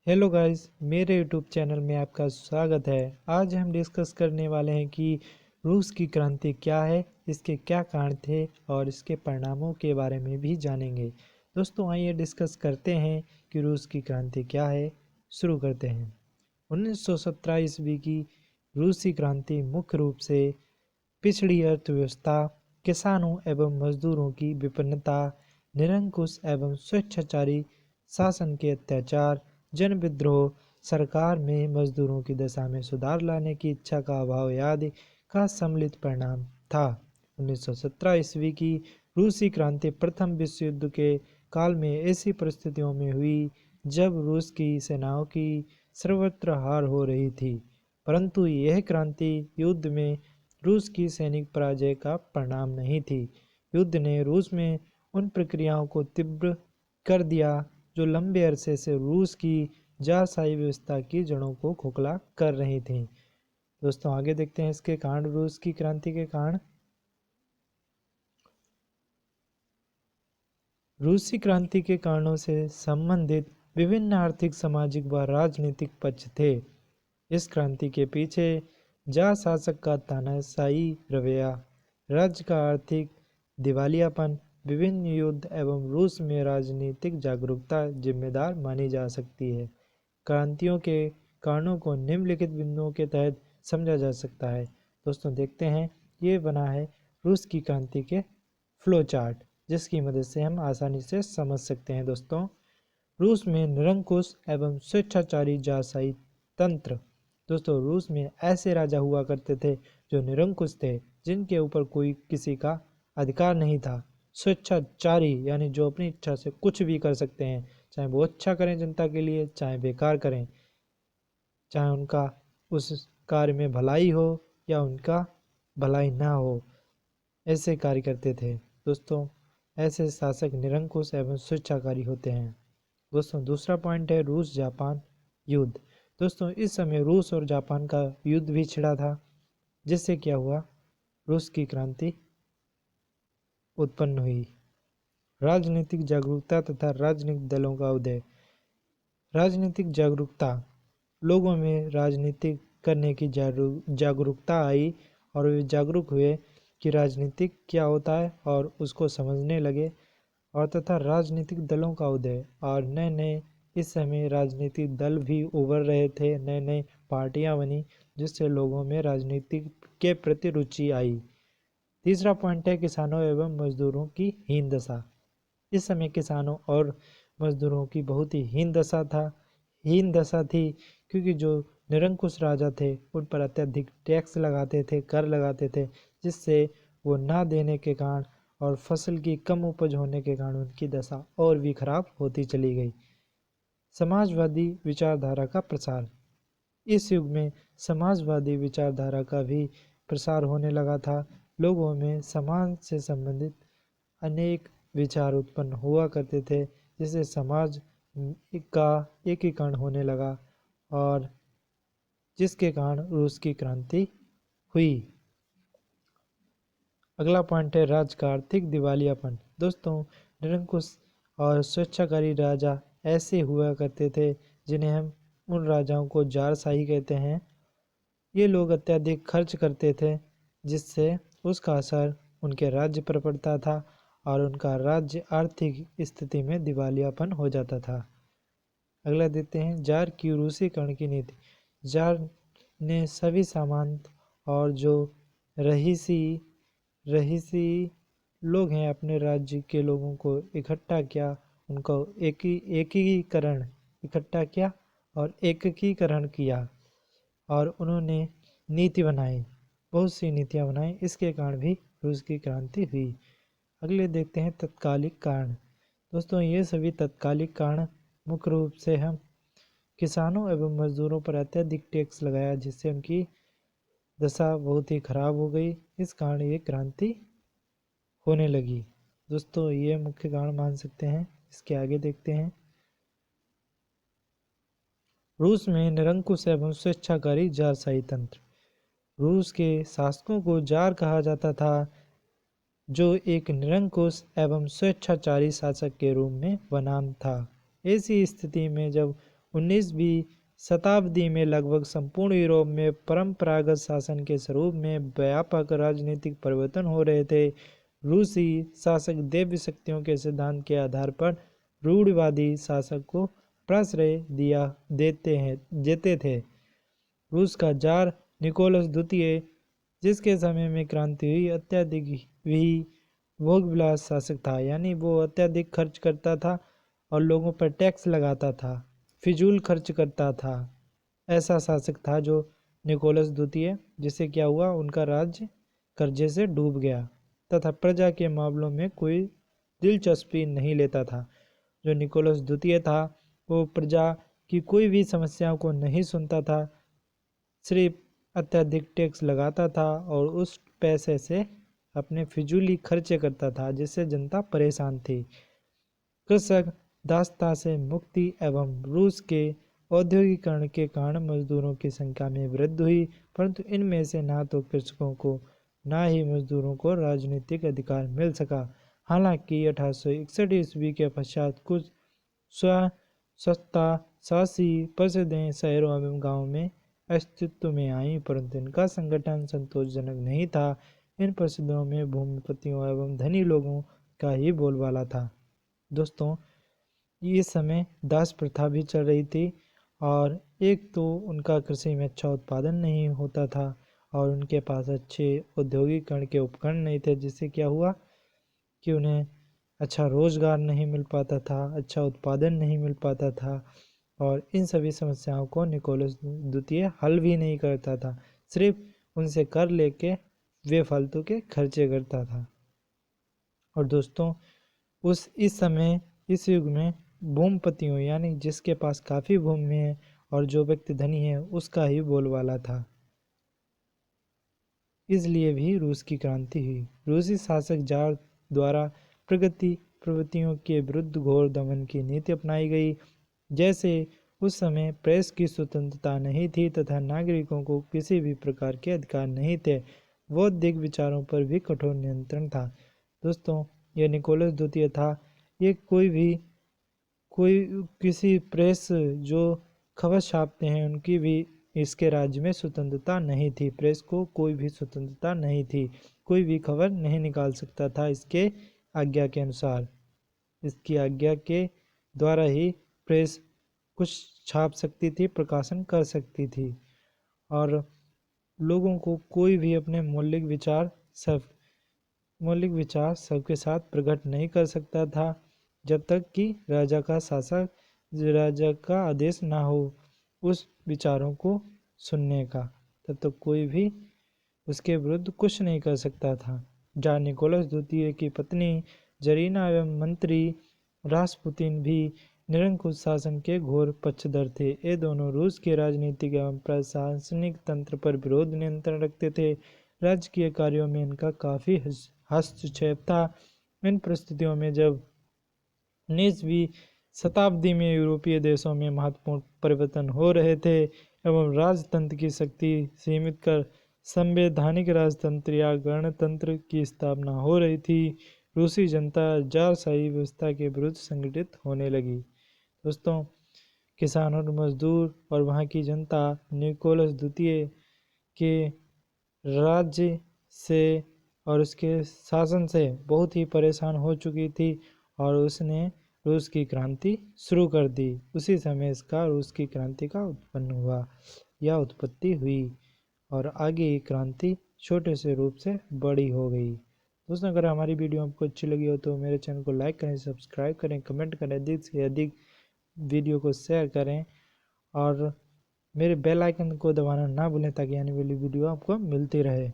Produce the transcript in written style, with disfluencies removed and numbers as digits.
Hello guys, मेरे YouTube channel में आपका स्वागत है। आज हम डिस्कस करने वाले हैं कि रूस की क्रांति क्या है, इसके क्या कारण थे और इसके परिणामों के बारे में भी जानेंगे। दोस्तों आइए डिस्कस करते हैं कि रूस की क्रांति क्या है। शुरू करते हैं। 1917 ईस्वी की रूसी क्रांति मुख्य रूप से पिछड़ी अर्थव्यवस्था, किसानों एवं मजदूरों की विपन्नता, निरंकुश एवं स्वेच्छाचारी शासन के अत्याचार, जन विद्रोह, सरकार में मजदूरों की दशा में सुधार लाने की इच्छा का अभाव आदि का सम्मिलित परिणाम था। 1917 ईस्वी की रूसी क्रांति प्रथम विश्व युद्ध के काल में ऐसी परिस्थितियों में हुई जब रूस की सेनाओं की सर्वत्र हार हो रही थी, परंतु यह क्रांति युद्ध में रूस की सैनिक पराजय का परिणाम नहीं थी। युद्ध ने रूस में उन प्रक्रियाओं को तीव्र कर दिया जो लंबे अरसे से रूस की जारशाही व्यवस्था की जड़ों को खोखला कर रही थी। दोस्तों आगे देखते हैं इसके कारण, रूस की क्रांति के कारण। रूसी क्रांति के कारणों से संबंधित विभिन्न आर्थिक, सामाजिक व राजनीतिक पक्ष थे। इस क्रांति के पीछे जार शासक का तानाशाही रवैया, राज्य का आर्थिक दिवालियापन, विभिन्न युद्ध एवं रूस में राजनीतिक जागरूकता जिम्मेदार मानी जा सकती है। क्रांतियों के कारणों को निम्नलिखित बिंदुओं के तहत समझा जा सकता है। दोस्तों देखते हैं, ये बना है रूस की क्रांति के फ्लो चार्ट, जिसकी मदद से हम आसानी से समझ सकते हैं। दोस्तों, रूस में निरंकुश एवं स्वेच्छाचारी जारशाही तंत्र। दोस्तों, रूस में ऐसे राजा हुआ करते थे जो निरंकुश थे, जिनके ऊपर कोई किसी का अधिकार नहीं था। स्वेच्छाचारी यानी जो अपनी इच्छा से कुछ भी कर सकते हैं, चाहे वो अच्छा करें जनता के लिए, चाहे बेकार करें, चाहे उनका उस कार्य में भलाई हो या उनका भलाई ना हो, ऐसे कार्य करते थे। दोस्तों, ऐसे शासक निरंकुश एवं स्वेच्छाकारी होते हैं। दोस्तों दूसरा पॉइंट है रूस जापान युद्ध। दोस्तों इस समय रूस और जापान का युद्ध भी छिड़ा था, जिससे क्या हुआ, रूस की क्रांति उत्पन्न हुई। राजनीतिक जागरूकता तथा राजनीतिक दलों का उदय। राजनीतिक जागरूकता, लोगों में राजनीति करने की जागरूकता आई और वे जागरूक हुए कि राजनीतिक क्या होता है और उसको समझने लगे। और तथा राजनीतिक दलों का उदय, और नए नए इस समय राजनीतिक दल भी उभर रहे थे, नए नए पार्टियां बनी, जिससे लोगों में राजनीति के प्रति रुचि आई। तीसरा पॉइंट है किसानों एवं मजदूरों की हीन दशा। इस समय किसानों और मजदूरों की बहुत ही हीन दशा थी, क्योंकि जो निरंकुश राजा थे उन पर अत्यधिक टैक्स लगाते थे, कर लगाते थे, जिससे वो ना देने के कारण और फसल की कम उपज होने के कारण उनकी दशा और भी खराब होती चली गई। समाजवादी विचारधारा का प्रसार। इस युग में समाजवादी विचारधारा का भी प्रसार होने लगा था। लोगों में समाज से संबंधित अनेक विचार उत्पन्न हुआ करते थे, जिससे समाज का एकीकरण होने लगा और जिसके कारण रूस की क्रांति हुई। अगला पॉइंट है राज्य का आर्थिक दिवालियापन। दोस्तों, निरंकुश और स्वेच्छाकारी राजा ऐसे हुआ करते थे जिन्हें हम उन राजाओं को जारशाही कहते हैं। ये लोग अत्यधिक खर्च करते थे, जिससे उसका असर उनके राज्य पर पड़ता था और उनका राज्य आर्थिक स्थिति में दिवालियापन हो जाता था। अगला देखते हैं जार की रूसीकरण की नीति। जार ने सभी सामंत और जो रहीसी रहीसी लोग हैं अपने राज्य के लोगों को इकट्ठा किया, उनको एकीकरण इकट्ठा किया और एकीकरण किया, और उन्होंने नीति बनाई, बहुत सी नीतियाँ बनाई। इसके कारण भी रूस की क्रांति हुई। अगले देखते हैं तत्कालिक कारण। दोस्तों ये सभी तत्कालिक कारण मुख्य रूप से हम किसानों एवं मजदूरों पर अत्यधिक टैक्स लगाया, जिससे उनकी दशा बहुत ही खराब हो गई। इस कारण ये क्रांति होने लगी। दोस्तों ये मुख्य कारण मान सकते हैं। इसके आगे देखते हैं रूस में निरंकुश एवं स्वेच्छाकारी जारशाही तंत्र। रूस के शासकों को जार कहा जाता था, जो एक निरंकुश एवं स्वेच्छाचारी शासक के रूप में बनाम था। ऐसी स्थिति में जब 19वीं शताब्दी में लगभग संपूर्ण यूरोप में परंपरागत शासन के स्वरूप में व्यापक राजनीतिक परिवर्तन हो रहे थे। रूसी शासक दैवी शक्तियों के सिद्धांत के आधार पर रूढ़िवादी शासक को प्रश्रय देते थे। रूस का जार निकोलस द्वितीय, जिसके समय में क्रांति हुई, अत्यधिक ही भोगविलास शासक था, यानी वो अत्यधिक खर्च करता था और लोगों पर टैक्स लगाता था, फिजूल खर्च करता था। ऐसा शासक था जो निकोलस द्वितीय, जिससे क्या हुआ, उनका राज्य कर्जे से डूब गया तथा प्रजा के मामलों में कोई दिलचस्पी नहीं लेता था। जो निकोलस द्वितीय था वो प्रजा की कोई भी समस्याओं को नहीं सुनता था, सिर्फ अत्यधिक टैक्स लगाता था और उस पैसे से अपने फिजूली खर्चे करता था, जिससे जनता परेशान थी। कृषक दासता से मुक्ति एवं रूस के औद्योगिकरण के कारण मजदूरों की संख्या में वृद्धि हुई, परंतु इनमें से ना तो कृषकों को ना ही मजदूरों को राजनीतिक अधिकार मिल सका। हालांकि 1861 ईस्वी के पश्चात कुछ स्वच्छता शासी परिषदें शहरों एवं गांवों में अस्तित्व में आई, परंतु इनका संगठन संतोषजनक नहीं था। इन परिषदों में भूमिपतियों एवं धनी लोगों का ही बोलबाला था। दोस्तों, इस समय दास प्रथा भी चल रही थी और एक तो उनका कृषि में अच्छा उत्पादन नहीं होता था और उनके पास अच्छे औद्योगिकरण के उपकरण नहीं थे, जिससे क्या हुआ कि उन्हें अच्छा रोजगार नहीं मिल पाता था, अच्छा उत्पादन नहीं मिल पाता था और इन सभी समस्याओं को निकोलस द्वितीय हल भी नहीं करता था, सिर्फ उनसे कर लेके वे फालतू के खर्चे करता था। और दोस्तों, इस समय इस युग में भूमिपतियों यानी जिसके पास काफ़ी भूमि है और जो व्यक्ति धनी है उसका ही बोलबाला था। इसलिए भी रूस की क्रांति हुई। रूसी शासक जार द्वारा प्रवृत्तियों के विरुद्ध घोर दमन की नीति अपनाई गई। जैसे उस समय प्रेस की स्वतंत्रता नहीं थी तथा नागरिकों को किसी भी प्रकार के अधिकार नहीं थे। बौद्धिक विचारों पर भी कठोर नियंत्रण था। दोस्तों, यह निकोलस द्वितीय था। ये कोई किसी प्रेस जो खबर छापते हैं उनकी भी इसके राज्य में स्वतंत्रता नहीं थी। प्रेस को कोई भी स्वतंत्रता नहीं थी, कोई भी खबर नहीं निकाल सकता था इसके आज्ञा के अनुसार। इसकी आज्ञा के द्वारा ही प्रेस कुछ छाप सकती थी, प्रकाशन कर सकती थी और लोगों को कोई भी अपने मौलिक विचार सबके साथ प्रकट नहीं कर सकता था, जब तक कि राजा का आदेश ना हो उस विचारों को सुनने का, तब तक कोई भी उसके विरुद्ध कुछ नहीं कर सकता था। जार निकोलस द्वितीय की पत्नी जरीना एवं मंत्री रासपुतिन भी निरंकुश शासन के घोर पक्षधर थे। ये दोनों रूस के राजनीतिक एवं प्रशासनिक तंत्र पर विरोध नियंत्रण रखते थे। राजकीय कार्यों में इनका काफ़ी हस्तक्षेप था। इन परिस्थितियों में जब 19वीं शताब्दी में यूरोपीय देशों में महत्वपूर्ण परिवर्तन हो रहे थे एवं राजतंत्र की शक्ति सीमित कर संवैधानिक राजतंत्र या गणतंत्र की स्थापना हो रही थी, रूसी जनता जारशाही व्यवस्था के विरुद्ध संगठित होने लगी। दोस्तों, किसान और मजदूर और वहाँ की जनता निकोलस द्वितीय के राज्य से और उसके शासन से बहुत ही परेशान हो चुकी थी और उसने रूस की क्रांति शुरू कर दी। उसी समय इसका रूस की क्रांति का उत्पन्न हुआ या उत्पत्ति हुई और आगे ये क्रांति छोटे से रूप से बड़ी हो गई। दोस्तों, अगर हमारी वीडियो आपको अच्छी लगी हो तो मेरे चैनल को लाइक करें, सब्सक्राइब करें, कमेंट करें, अधिक से अधिक वीडियो को शेयर करें और मेरे बेल आइकन को दबाना ना भूलें ताकि आने वाली वीडियो आपको मिलती रहे।